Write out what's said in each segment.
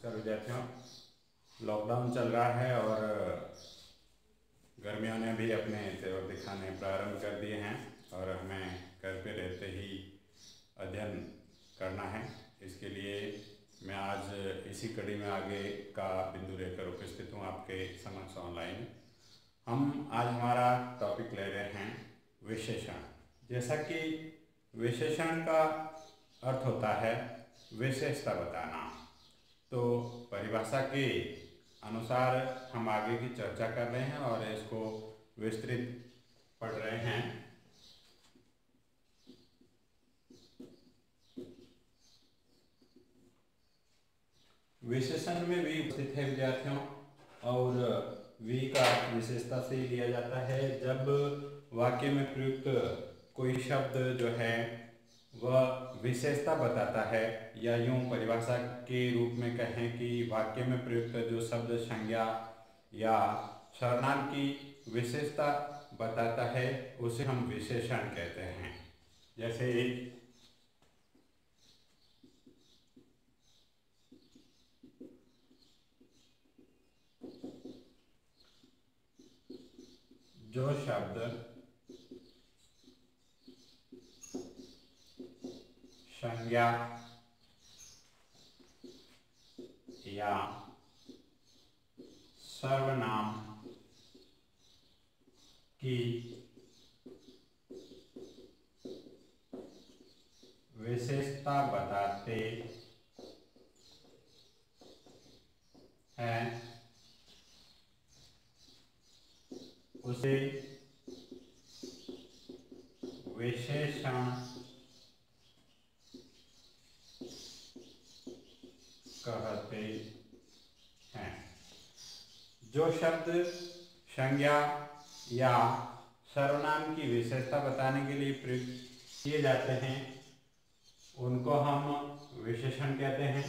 नमस्कार विद्यार्थियों। लॉकडाउन चल रहा है और गर्मियों ने भी अपने तेवर दिखाने प्रारंभ कर दिए हैं और हमें घर पे रहते ही अध्ययन करना है। इसके लिए मैं आज इसी कड़ी में आगे का बिंदु लेकर उपस्थित हूँ आपके समक्ष ऑनलाइन। हम आज हमारा टॉपिक ले रहे हैं विशेषण। जैसा कि विशेषण का अर्थ होता है विशेषता बताना, तो परिभाषा के अनुसार हम आगे की चर्चा कर रहे हैं और इसको विस्तृत पढ़ रहे हैं। विशेषण में वी उपस्थित है विद्यार्थियों, और वी का विशेषता से लिया जाता है जब वाक्य में प्रयुक्त कोई शब्द जो है वह विशेषता बताता है, या यूं परिभाषा के रूप में कहें कि वाक्य में प्रयुक्त जो शब्द संज्ञा या सर्वनाम की विशेषता बताता है उसे हम विशेषण कहते हैं। जैसे जो शब्द संज्ञा या सर्वनाम की विशेषता बताते हैं उसे विशेषण कहते हैं। जो शब्द संज्ञा या सर्वनाम की विशेषता बताने के लिए प्रयुक्त किए जाते हैं उनको हम विशेषण कहते हैं।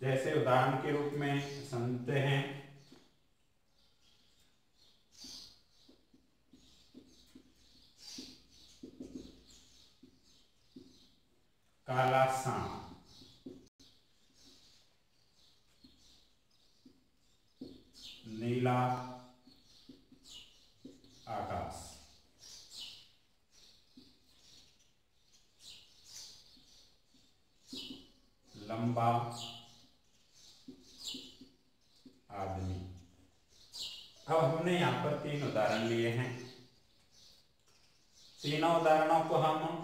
जैसे उदाहरण के रूप में समझते हैं, काला सांप, नीला आकाश, लंबा आदमी। अब हमने यहाँ पर 3 उदाहरण लिए हैं। तीनों उदाहरणों को हम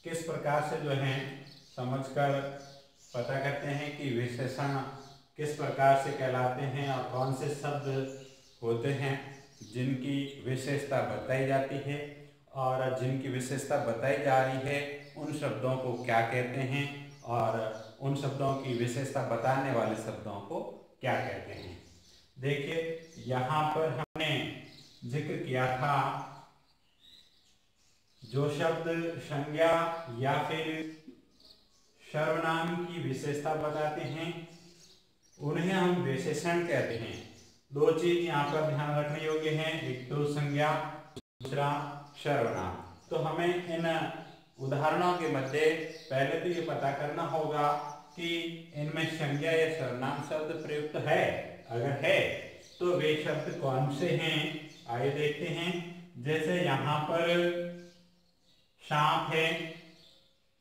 किस प्रकार से जो है समझकर पता करते हैं कि विशेषण किस प्रकार से कहलाते हैं और कौन से शब्द होते हैं जिनकी विशेषता बताई जाती है, और जिनकी विशेषता बताई जा रही है उन शब्दों को क्या कहते हैं, और उन शब्दों की विशेषता बताने वाले शब्दों को क्या कहते हैं। देखिए यहाँ पर हमने जिक्र किया था जो शब्द संज्ञा या फिर सर्वनाम की विशेषता बताते हैं उन्हें हम विशेषण कहते हैं। 2 चीज यहाँ पर ध्यान रखने योग्य हैं, एक तो संज्ञा, दूसरा सर्वनाम। तो हमें इन उदाहरणों के मध्य पहले तो ये पता करना होगा कि इनमें संज्ञा या सर्वनाम शब्द प्रयुक्त है। अगर है तो वे शब्द कौन से हैं, आइए देखते हैं। जैसे यहाँ पर सांप है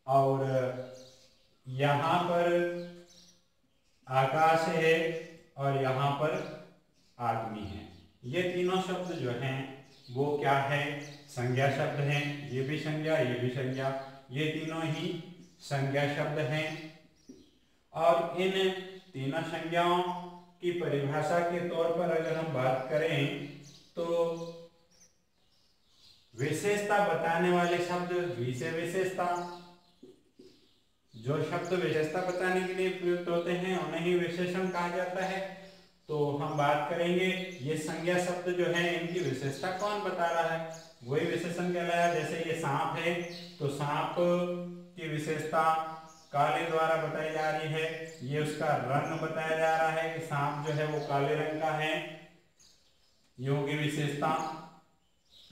और यहाँ पर आकाश है और यहाँ पर आदमी है। ये तीनों शब्द जो हैं वो क्या है, संज्ञा शब्द हैं। ये भी संज्ञा, ये भी संज्ञा, ये तीनों ही संज्ञा शब्द हैं। और इन तीनों संज्ञाओं की परिभाषा के तौर पर अगर हम बात करें तो विशेषता बताने वाले शब्द विशेष विशेषता, जो शब्द विशेषता बताने के लिए प्रयुक्त होते हैं उन्हें ही विशेषण कहा जाता है। तो हम बात करेंगे ये संज्ञा शब्द जो है इनकी विशेषता कौन बता रहा है, वही विशेषण कहलाया। जैसे ये सांप है तो सांप की विशेषता काले द्वारा बताई जा रही है, ये उसका रंग बताया जा रहा है कि सांप जो है वो काले रंग का है, ये होगी विशेषता।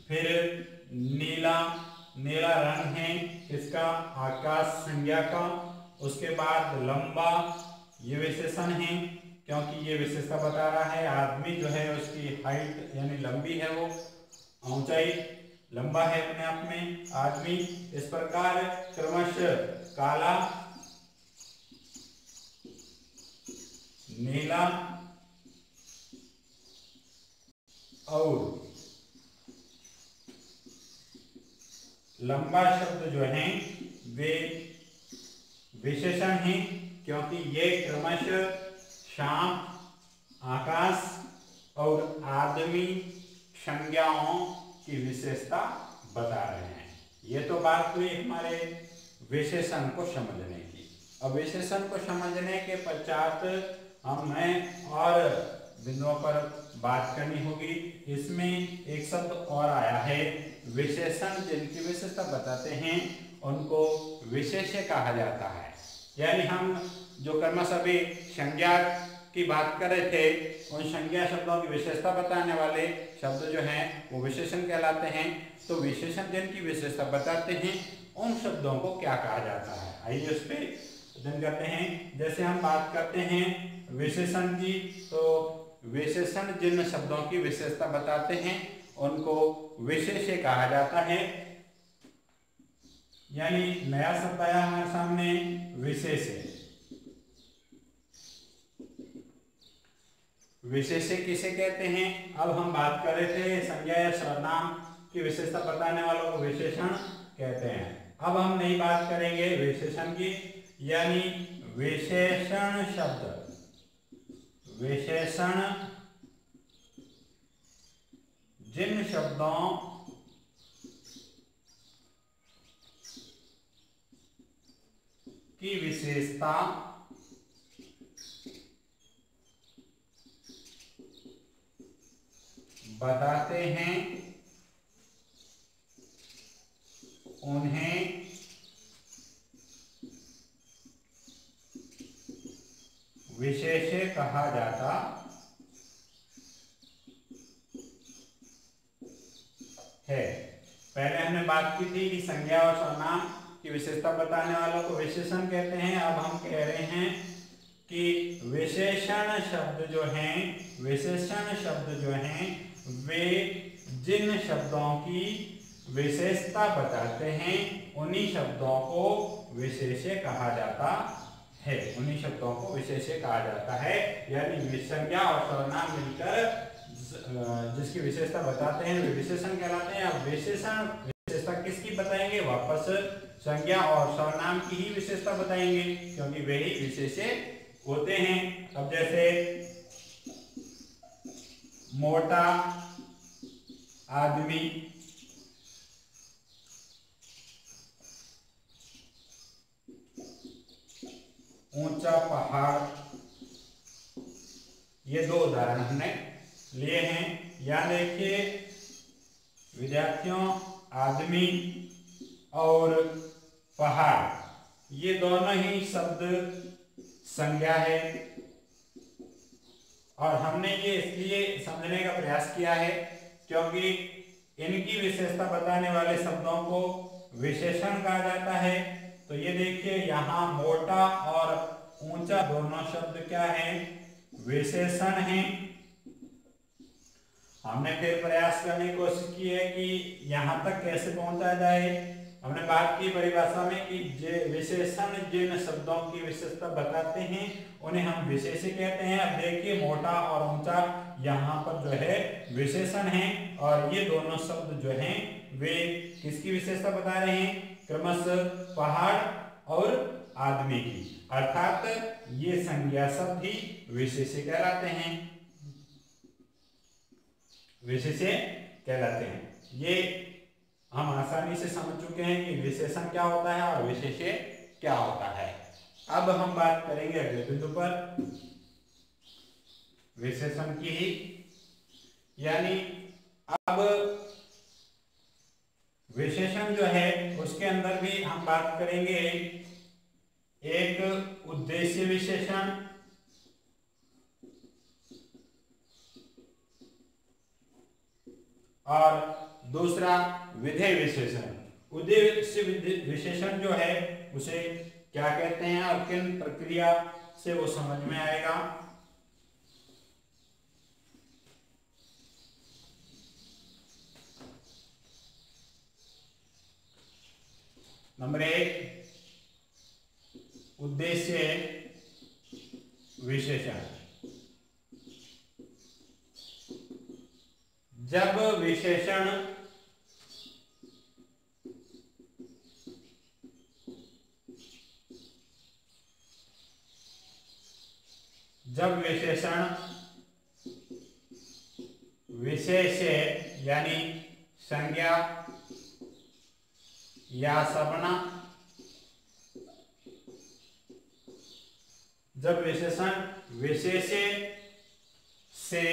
फिर नीला, नीला रंग है किसका, आकाश संज्ञा का। उसके बाद लंबा, ये विशेषण है क्योंकि ये विशेषता बता रहा है। आदमी जो है उसकी हाइट यानी लंबी है, वो ऊंचाई लंबा है अपने आप में आदमी। इस प्रकार क्रमशः काला, नीला और लंबा शब्द जो हैं वे विशेषण हैं, क्योंकि ये क्रमशः सांप, आकाश और आदमी संज्ञाओं की विशेषता बता रहे हैं। ये तो बात हुई हमारे विशेषण को समझने की। अब विशेषण को समझने के पश्चात हमें और बिंदुओं पर बात करनी होगी। इसमें एक शब्द और आया है, विशेषण जिनकी विशेषता बताते हैं उनको विशेष्य कहा जाता है। यानी हम जो क्रमशः अभी संज्ञा की बात कर रहे थे, उन संज्ञा शब्दों की विशेषता बताने वाले शब्द जो हैं वो विशेषण कहलाते हैं। तो विशेषण जिनकी विशेषता बताते हैं उन शब्दों को क्या कहा जाता है, आइए उस पर अध्ययन करते हैं। जैसे हम बात करते हैं विशेषण की, तो विशेषण जिन शब्दों की विशेषता बताते हैं उनको विशेष्य कहा जाता है। यानी नया शब्द आया हमारे सामने, विशेष्य। विशेष्य किसे कहते हैं? अब हम बात कर रहे थे संज्ञा या सर्वनाम की विशेषता बताने वालों को विशेषण कहते हैं। अब हम नई बात करेंगे विशेषण की, यानी विशेषण शब्द, विशेषण जिन शब्दों की विशेषता बताते हैं उन्हें विशेष्य कहा जाता है। पहले हमने बात की थी कि संज्ञा और सर्वनाम की विशेषता बताने वालों को विशेषण कहते हैं। अब हम कह रहे हैं कि विशेषण शब्द जो हैं, विशेषण शब्द जो हैं वे जिन शब्दों की विशेषता बताते हैं उन्हीं शब्दों को विशेष्य कहा जाता है, उन्हीं शब्दों को विशेष्य कहा जाता है। यानी संज्ञा और सर्वनाम मिलकर जिसकी विशेषता बताते हैं वे विशेषण कहलाते हैं। अब विशेषण विशेषता किसकी बताएंगे? वापस संज्ञा और सर्वनाम की ही विशेषता बताएंगे, क्योंकि वे ही विशेष्य होते हैं। अब जैसे मोटा आदमी, ऊंचा पहाड़, ये दो उदाहरण हमने लिए हैं। याद रखिए विद्यार्थियों, आदमी और पहाड़ ये दोनों ही शब्द संज्ञा है, और हमने ये इसलिए समझने का प्रयास किया है क्योंकि इनकी विशेषता बताने वाले शब्दों को विशेषण कहा जाता है। तो ये देखिए यहाँ मोटा और ऊंचा दोनों शब्द क्या हैं? विशेषण हैं। हमने फिर प्रयास करने की कोशिश की है कि यहाँ तक कैसे पहुंचा जाए। हमने बात की परिभाषा में कि विशेषण जिन शब्दों की विशेषता बताते हैं उन्हें हम विशेष्य कहते हैं। अब देखिए मोटा और ऊंचा यहाँ पर जो है विशेषण हैं, और ये दोनों शब्द जो हैं वे किसकी विशेषता बता रहे हैं? क्रमशः पहाड़ और आदमी की, अर्थात ये संज्ञा शब्द ही विशेष्य कहलाते हैं, विशेष्य कहलाते हैं। ये हम आसानी से समझ चुके हैं कि विशेषण क्या होता है और विशेष्य क्या होता है। अब हम बात करेंगे अगले बिंदु पर विशेषण की ही, यानी अब विशेषण जो है उसके अंदर भी हम बात करेंगे एक उद्देश्य विशेषण और दूसरा विधेय विशेषण। उद्देश्य विशेषण जो है उसे क्या कहते हैं और किन प्रक्रिया से वो समझ में आएगा। नंबर 1, उद्देश्य विशेषण। जब विशेषण विशेष्य यानी संज्ञा या सर्वनाम, जब विशेषण विशेष्य से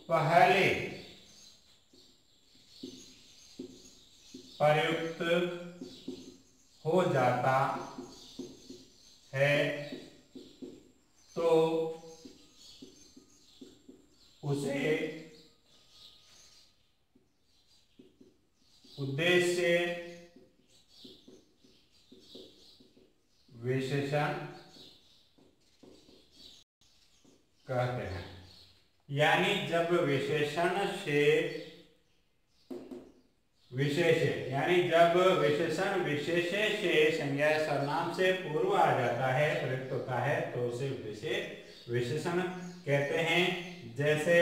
पहले प्रयुक्त हो जाता है तो उसे उद्देश्य विशेषण कहते हैं। यानी जब विशेषण से विशेष्य यानी जब विशेषण विशेष्य से संज्ञा सर्वनाम से पूर्व आ जाता है, प्रयुक्त होता है, तो उसे विशेषण कहते हैं। जैसे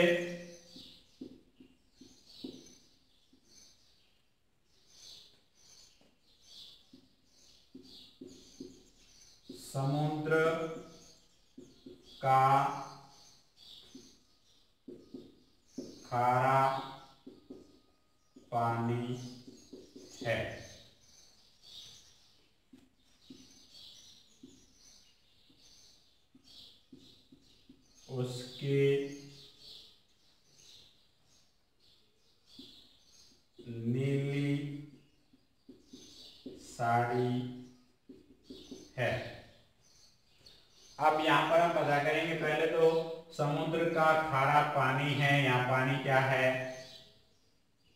समुद्र का खारा पानी है। उसकी नीली साड़ी है। अब यहां पर हम पता करेंगे, पहले तो समुद्र का खारा पानी है, यहाँ पानी क्या है,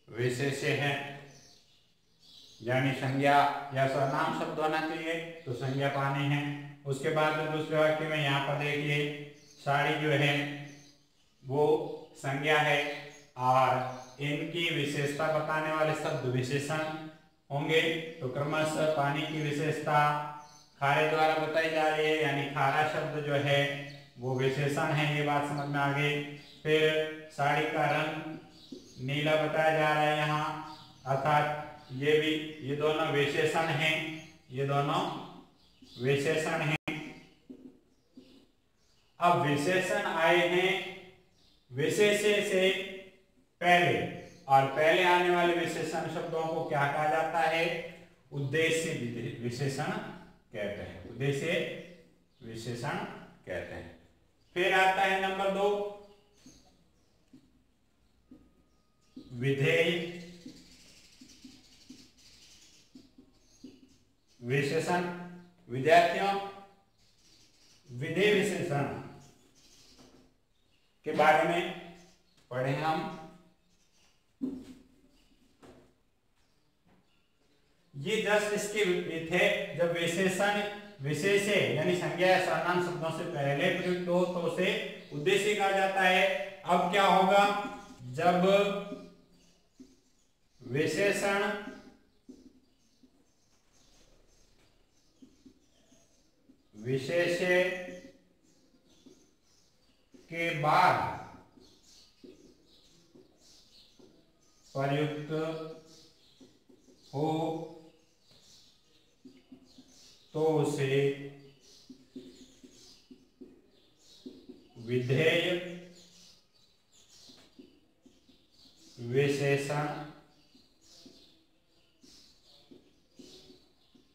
विशेष्य है, यानी संज्ञा या सर्वनाम शब्द होना चाहिए, तो संज्ञा पानी है। उसके बाद दूसरे वाक्य में यहाँ पर देखिए साड़ी जो है वो संज्ञा है और इनकी विशेषता बताने वाले शब्द विशेषण होंगे। तो क्रमशः पानी की विशेषता खारे द्वारा बताई जा रही है, यानी खारा शब्द जो है वो विशेषण है, ये बात समझ में आ गई। फिर साड़ी का रंग नीला बताया जा रहा है यहाँ, अर्थात ये दोनों विशेषण हैं, ये दोनों विशेषण हैं। अब विशेषण आए हैं विशेष्य से पहले, और पहले आने वाले विशेषण शब्दों को क्या कहा जाता है, उद्देश्य विशेषण कहते हैं, उद्देश्य विशेषण कहते हैं। फिर आता है नंबर 2, विधेय विशेषण। विद्यार्थियों, विधेय विशेषण के बारे में पढ़े हम। ये जस्ट इसके विपरीत है। जब विशेषण विशेष्य यानी संज्ञा या सर्वनाम शब्दों से पहले प्रयुक्त हो तो उसे उद्देश्य कहा जाता है। अब क्या होगा, जब विशेषण विशेष्य के बाद प्रयुक्त हो तो उसे विधेय विशेषण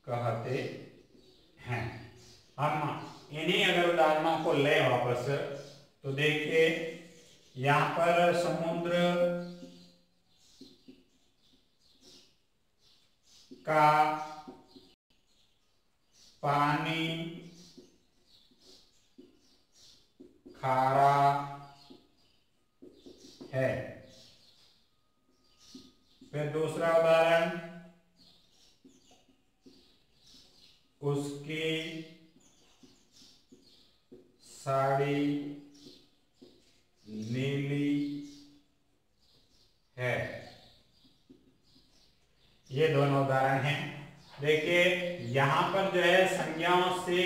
कहते हैं। हम इन्हीं अगर उदाहरणों को ले वापस तो देखिए, यहां पर समुद्र का पानी खारा है। फिर दूसरा उदाहरण, उसकी साड़ी नीली है। ये दोनों उदाहरण हैं। देखिए यहां पर जो है संज्ञाओं से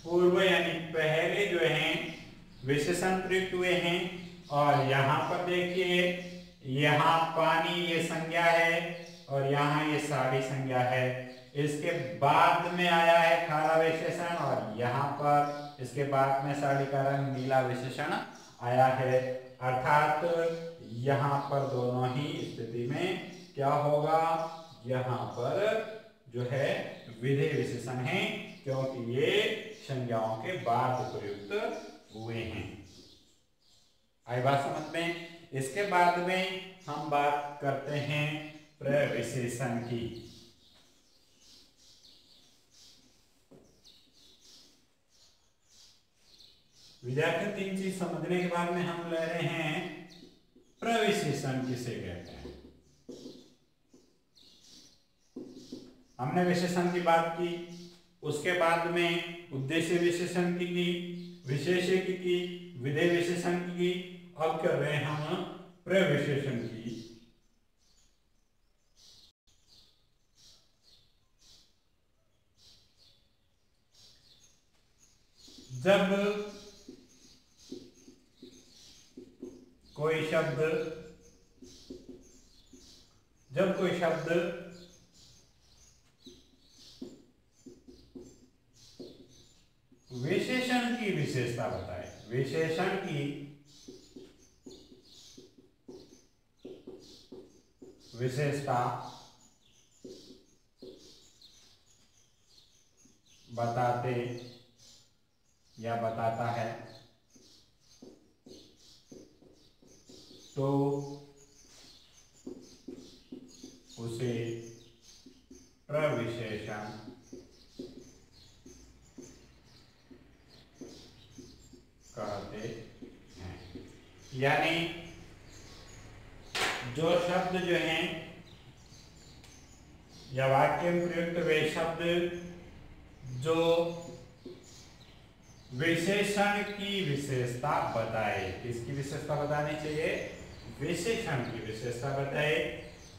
पूर्व यानी पहले जो हैं विशेषण प्रयुक्त हुए हैं, और यहाँ पर देखिए यहाँ पानी ये संज्ञा है और यहाँ ये साड़ी संज्ञा है। इसके बाद में आया है खारा विशेषण और यहाँ पर इसके बाद में साड़ी का रंग नीला विशेषण आया है। अर्थात यहाँ पर दोनों ही स्थिति में क्या होगा, यहाँ पर जो है विधेय विशेषण है, क्योंकि ये संज्ञाओं के बाद प्रयुक्त हुए हैं। आई बात समझ में। इसके बाद में हम बात करते हैं प्रविशेषण की। विद्यार्थी 3 चीज समझने के बाद में हम ले रहे हैं प्रविशेषण किसे कहते हैं। हमने विशेषण की बात की, उसके बाद में उद्देश्य विशेषण की, विशेष्य की, विधेय विशेषण की, अब कर रहे हैं हम प्रविशेषण की। जब कोई शब्द विशेषण की विशेषता बताए, विशेषण की विशेषता बताते या बताता है, तो उसे प्रविशेषण कहते हैं। यानी जो शब्द जो हैं या वाक्य में प्रयुक्त वे शब्द जो विशेषण की विशेषता बताए, किसकी विशेषता बतानी चाहिए, विशेषण की विशेषता बताए।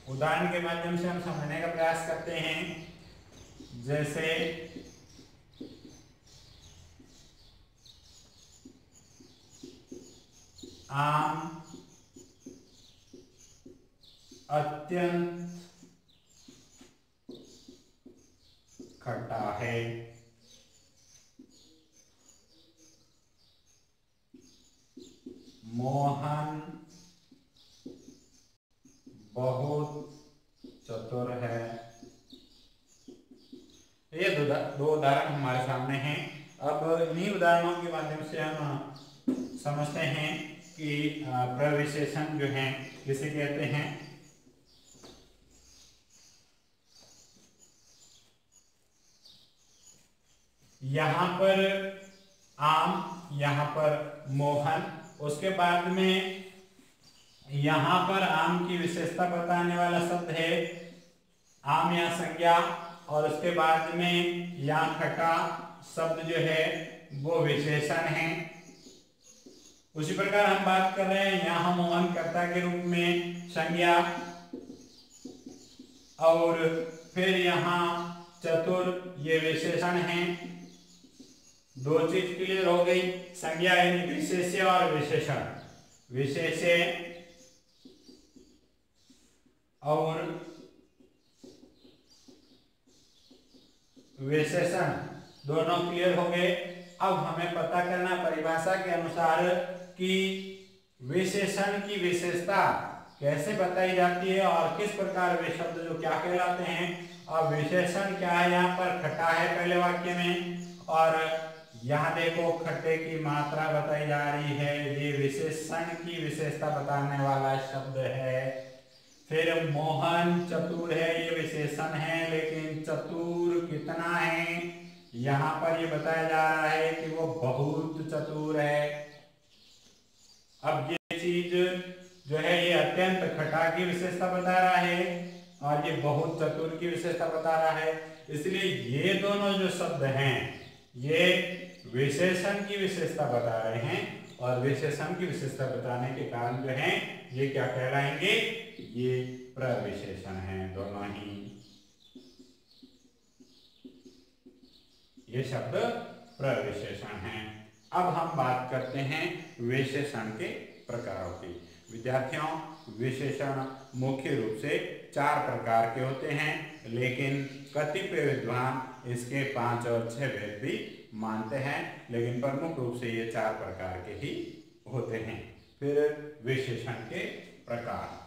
उदाहरण के माध्यम से हम समझने का प्रयास करते हैं। जैसे आम अत्यंत खट्टा है, मोहन बहुत चतुर है। ये दो उदाहरण हमारे सामने हैं। अब इन्हीं उदाहरणों के माध्यम से हम समझते हैं कि प्रविशेषण जो हैं किसे कहते हैं। यहां पर आम, यहां पर मोहन, उसके बाद में यहां पर आम की विशेषता बताने वाला शब्द है आम या संज्ञा, और उसके बाद में यहाँ खटा शब्द जो है वो विशेषण है। उसी प्रकार हम बात कर रहे हैं यहाँ मोहन कर्ता के रूप में संज्ञा, और फिर यहाँ चतुर ये विशेषण है। दो चीज क्लियर हो गई, संज्ञा यानी विशेष्य और विशेषण, विशेष्य और विशेषण दोनों क्लियर हो गए। अब हमें पता करना परिभाषा के अनुसार कि विशेषण की विशेषता कैसे बताई जाती है और किस प्रकार वे शब्द जो क्या कहलाते हैं। अब विशेषण क्या है, यहाँ पर खट्टा है पहले वाक्य में, और यहाँ देखो खट्टे की मात्रा बताई जा रही है, ये विशेषण की विशेषता बताने वाला शब्द है। फिर मोहन चतुर है, ये विशेषण है, लेकिन चतुर कितना है यहाँ पर ये बताया जा रहा है कि वो बहुत चतुर है। अब ये चीज जो है ये अत्यंत खटा की विशेषता बता रहा है, और ये बहुत चतुर की विशेषता बता रहा है। इसलिए ये दोनों जो शब्द हैं ये विशेषण की विशेषता बता रहे हैं, और विशेषण की विशेषता बताने के कारण जो है ये क्या कहलाएंगे, ये प्रविशेषण हैं। दोनों ही ये शब्द प्रविशेषण हैं। अब हम बात करते हैं विशेषण के प्रकारों की। विद्यार्थियों, विशेषण मुख्य रूप से 4 प्रकार के होते हैं, लेकिन कतिपय विद्वान इसके 5 और 6 भेद भी मानते हैं, लेकिन प्रमुख रूप से ये 4 प्रकार के ही होते हैं। फिर विशेषण के प्रकार।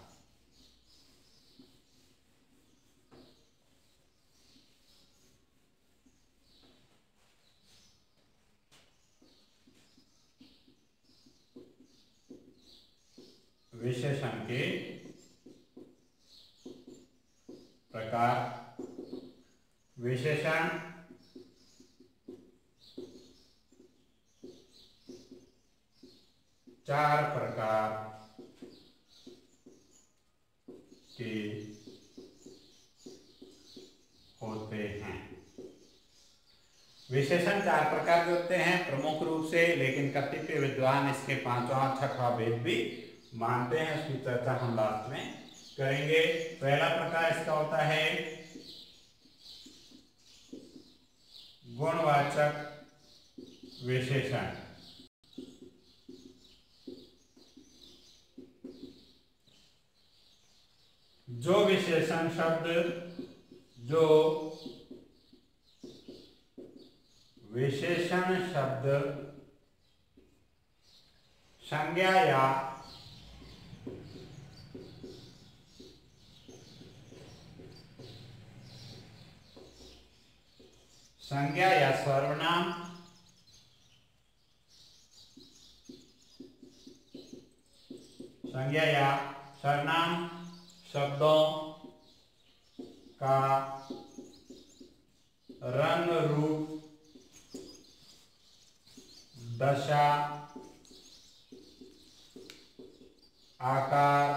विशेषण के प्रकार। विशेषण चार प्रकार के होते हैं। विशेषण 4 प्रकार के होते हैं प्रमुख रूप से, लेकिन कतिपय विद्वान इसके 5वां 6वां भेद भी मानते हैं। उसकी चर्चा हम लास्ट में करेंगे। पहला प्रकार इसका होता है गुणवाचक विशेषण। जो विशेषण शब्द संज्ञा या सर्वनाम शब्दों का रंग, रूप, दशा, आकार,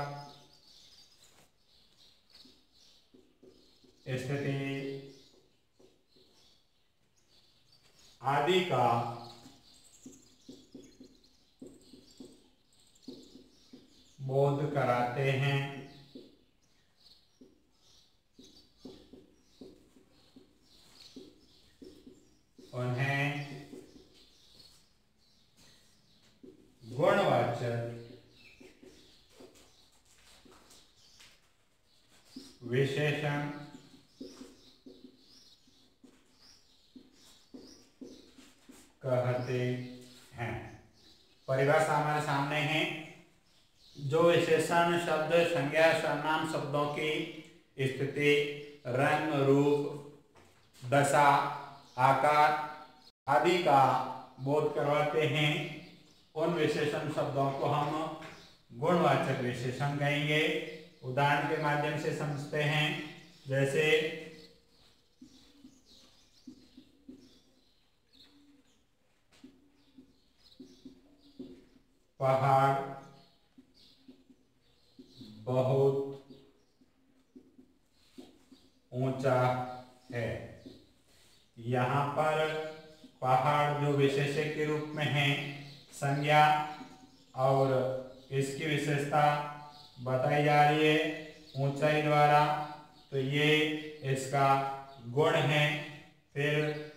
स्थिति आदि का बोध कराते हैं। उन्हें गुणवाचक विशेषण कहते हैं। परिभाषा हमारे सामने है। जो विशेषण शब्द संज्ञा सर्वनाम शब्दों की स्थिति, रंग, रूप, दशा, आकार आदि का बोध करवाते हैं, उन विशेषण शब्दों को हम गुणवाचक विशेषण कहेंगे। उदाहरण के माध्यम से समझते हैं। जैसे पहाड़ बहुत ऊंचा है। यहाँ पर पहाड़ जो विशेषण के रूप में है, संज्ञा और इसकी विशेषता बताई जा रही है ऊंचाई द्वारा, तो ये इसका गुण है। फिर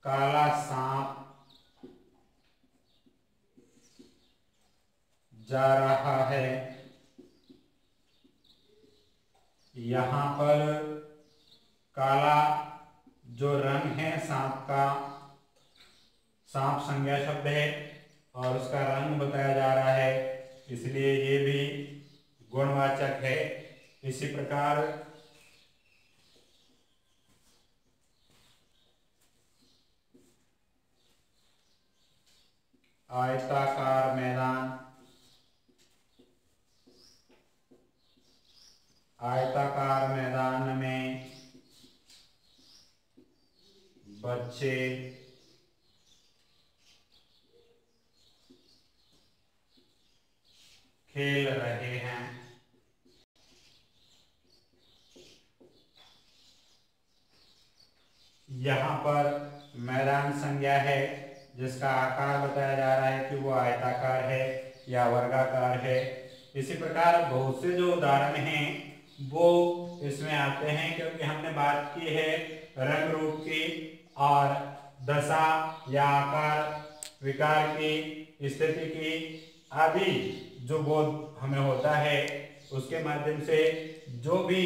काला सांप जा रहा है। यहाँ पर काला जो रंग है सांप का, सांप संज्ञा शब्द है और उसका रंग बताया जा रहा है, इसलिए ये भी गुणवाचक है। इसी प्रकार आयताकार मैदान, आयताकार मैदान में बच्चे खेल रहे हैं। यहाँ पर मैदान संज्ञा है जिसका आकार बताया जा रहा है कि वो आयताकार है या वर्गाकार है। इसी प्रकार बहुत से जो उदाहरण हैं वो इसमें आते हैं, क्योंकि हमने बात की है रंग रूप की और दशा या आकार विकार की स्थिति की आदि जो बोध हमें होता है उसके माध्यम से जो भी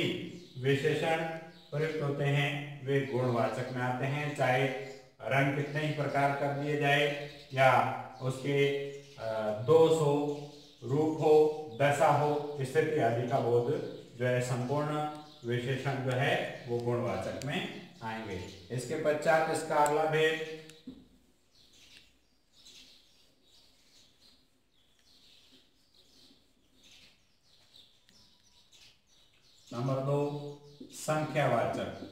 विशेषण प्रयुक्त होते हैं वे गुणवाचक में आते हैं। चाहे रंग कितने ही प्रकार कर दिए जाए या उसके दोष हो, रूप हो, दशा हो, स्थिति आदि का बोध जो है संपूर्ण विशेषण जो है वो गुणवाचक में आएंगे। इसके पश्चात इसका अगला भेद नंबर 2 संख्यावाचक।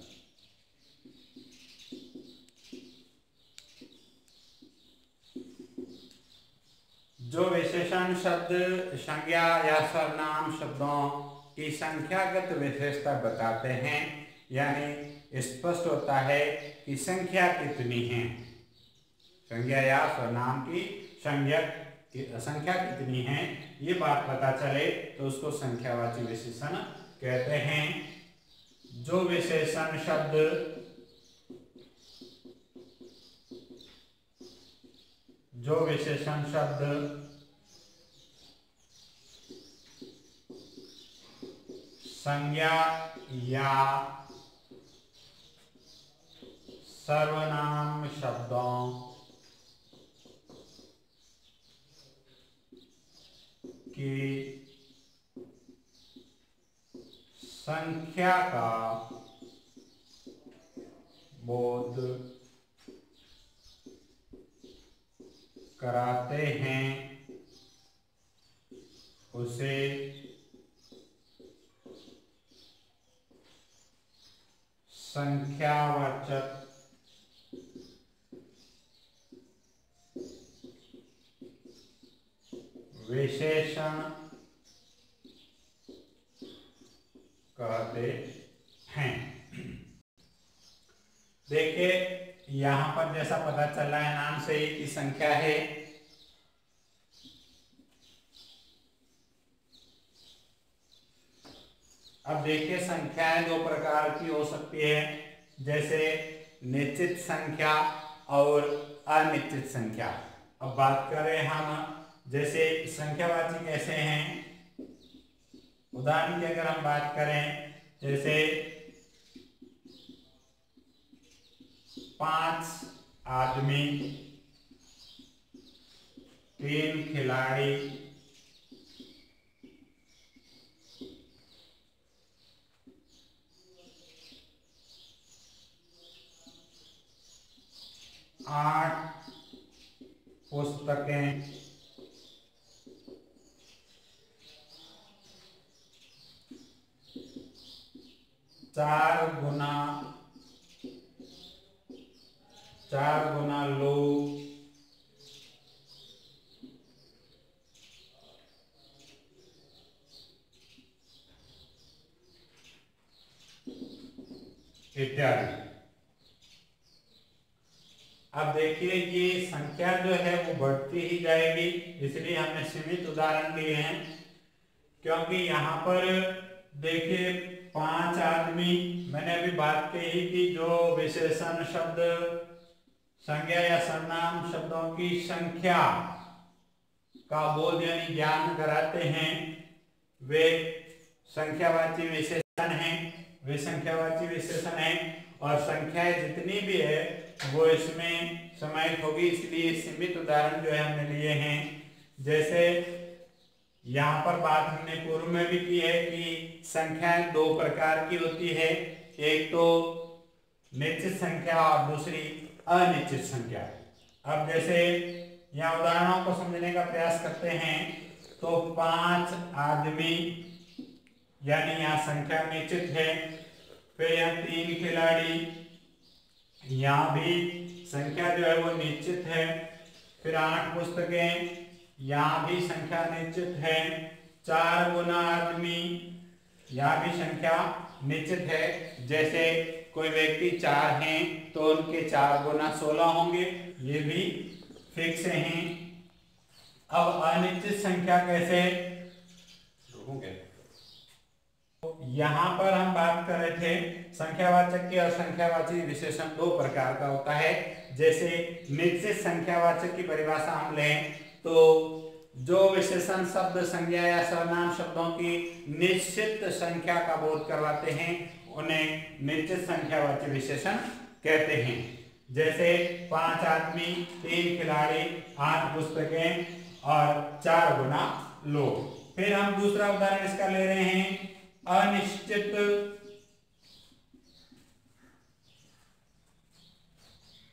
जो विशेषण शब्द संज्ञा या सर्वनाम शब्दों की संख्यागत विशेषता बताते हैं, यानी स्पष्ट होता है कि संख्या कितनी है। संज्ञा या सर्वनाम की संख्या कितनी है ये बात पता चले तो उसको संख्यावाची विशेषण कहते हैं। जो विशेषण शब्द संज्ञा या सर्वनाम शब्दों की संख्या का बोध कराते हैं उसे संख्यावाचक विशेषण कहते हैं। देखिए यहां पर जैसा पता चल रहा है नाम से ही कि संख्या है। अब देखिए संख्याएं दो प्रकार की हो सकती है, जैसे निश्चित संख्या और अनिश्चित संख्या। अब बात करें हम जैसे संख्यावाची कैसे हैं, उदाहरण की अगर हम बात करें जैसे 5 आदमी, 3 खिलाड़ी, 8 पुस्तकें, 4 गुना लोग, इत्यादि। अब देखिए ये संख्या जो है वो बढ़ती ही जाएगी, इसलिए हमने सीमित उदाहरण लिए हैं, क्योंकि यहाँ पर देखिए 5 आदमी, मैंने अभी बात कही कि जो विशेषण शब्द संज्ञा या सर्वनाम शब्दों की संख्या का बोध यानी ज्ञान कराते हैं वे संख्यावाची विशेषण हैं, वे संख्यावाची विशेषण हैं और संख्याएं जितनी भी है वो इसमें समाहित होगी। इसलिए सीमित उदाहरण जो है हमने लिए हैं। जैसे यहाँ पर बात हमने पूर्व में भी की है कि संख्याएं दो प्रकार की होती है, एक तो निश्चित संख्या और दूसरी अनिश्चित संख्या। अब जैसे यहाँ उदाहरणों को समझने का प्रयास करते हैं तो 5 आदमी यानी यहाँ संख्या निश्चित है, फिर यहाँ 3 खिलाड़ी, यहाँ भी संख्या जो है वो निश्चित है, फिर 8 पुस्तकें, यहाँ भी संख्या निश्चित है, 4 गुना आदमी, यहाँ भी संख्या निश्चित है। जैसे कोई व्यक्ति 4 हैं तो उनके 4 गुना 16 होंगे, ये भी फिक्स हैं। अब अनिश्चित संख्या कैसे? यहाँ पर हम बात कर रहे थे संख्यावाचक के और संख्यावाची विशेषण दो प्रकार का होता है। जैसे निश्चित संख्यावाचक की परिभाषा हम लें तो जो विशेषण शब्द, संज्ञा या सर्वनाम शब्दों की निश्चित संख्या का बोध करवाते हैं उन्हें निश्चित संख्यावाची विशेषण कहते हैं। जैसे 5 आदमी, 3 खिलाड़ी, 8 पुस्तकें और 4 गुना लोग। फिर हम दूसरा उदाहरण इसका ले रहे हैं, अनिश्चित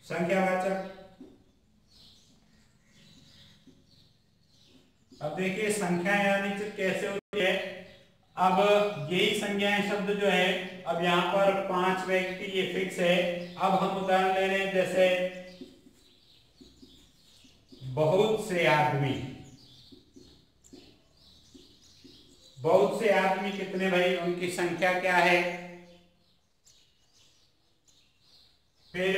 संख्यावाचक। अब देखिए संख्याएं अनिश्चित कैसे होती है। अब यही संज्ञाएं शब्द जो है, अब यहां पर 5 व्यक्ति ये फिक्स है। अब हम उदाहरण ले रहे हैं, जैसे बहुत से आदमी। बहुत से आदमी कितने भाई, उनकी संख्या क्या है? फिर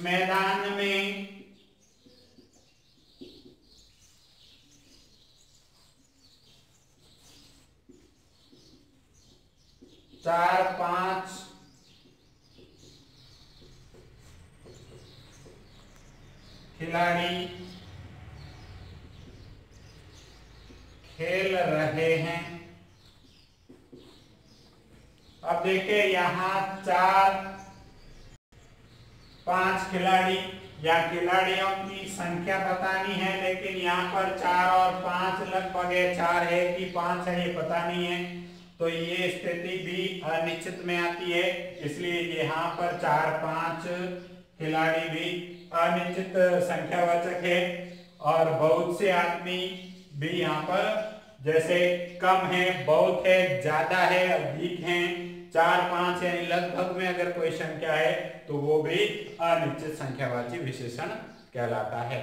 मैदान में चार 5 खिलाड़ी खेल रहे हैं। अब देखिए यहां 4 5 खिलाड़ी या खिलाड़ियों की संख्या बतानी है, लेकिन यहाँ पर 4 और 5 लगभग है, 4 है कि 5 है ये पता नहीं है, तो ये स्थिति भी अनिश्चित में आती है। इसलिए यहाँ पर 4 5 खिलाड़ी भी अनिश्चित संख्यावाचक है। और बहुत से आदमी भी यहाँ पर जैसे कम है, बहुत है, ज्यादा है, अधिक है, 4 5 यानी लगभग में अगर कोई संख्या है तो वो भी अनिश्चित संख्यावाची विशेषण कहलाता है।